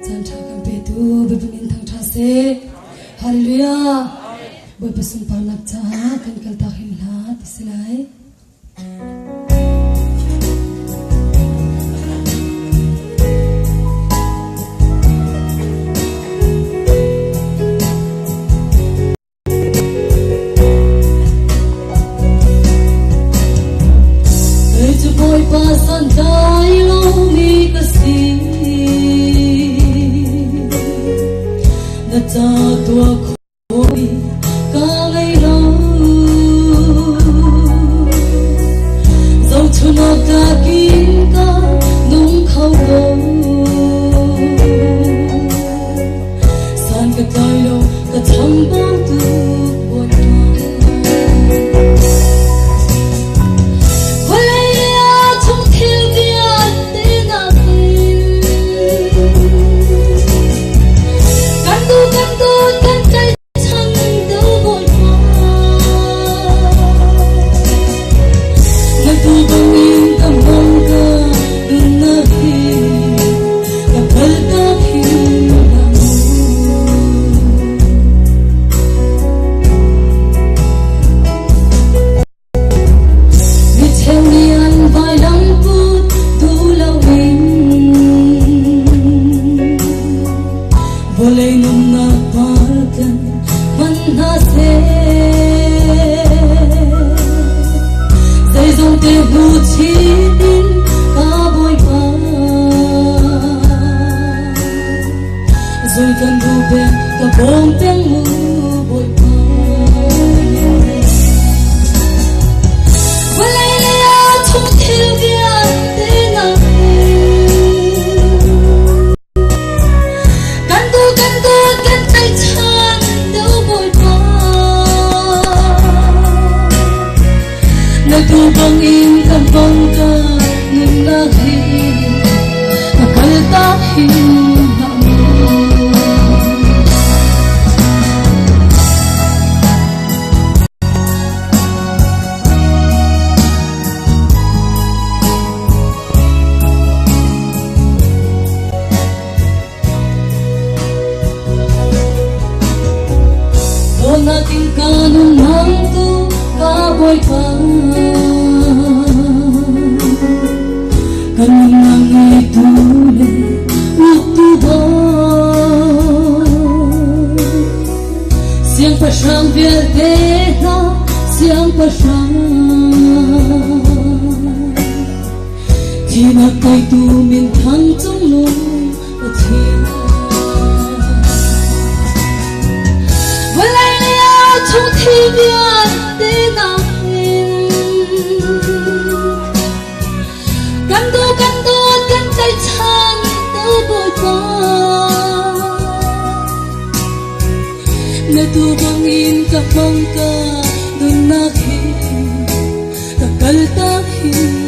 Zan thakam pe tu bibingin thang thase. Hallelujah. Boy pasun parnak cha kan kal ta himla tisilai. Boy pasan dai lo mi kasi na ta tua khoi ka ngai lo dẫu cho nó ta kín ka nung khâu lo san ka tai lo ka thăm bao tu boy boleh mengaparkan menase dây dòng tiêu hữu chi tin ta bồi ba rồi cần đủ bên ta bom tiếng mù bồi ba boleh lihat trong thiếu biar tenang tu bang in kampong ka nung nahi nakalta hina ona ting kanung nang tu ka boy pa kanung nang itule waktu ba siang pasang vietena siang pasang tina kai tu min thang trong nung thiên walai lia chung thi vietena tu bangin ka pangka dun nakin takal takin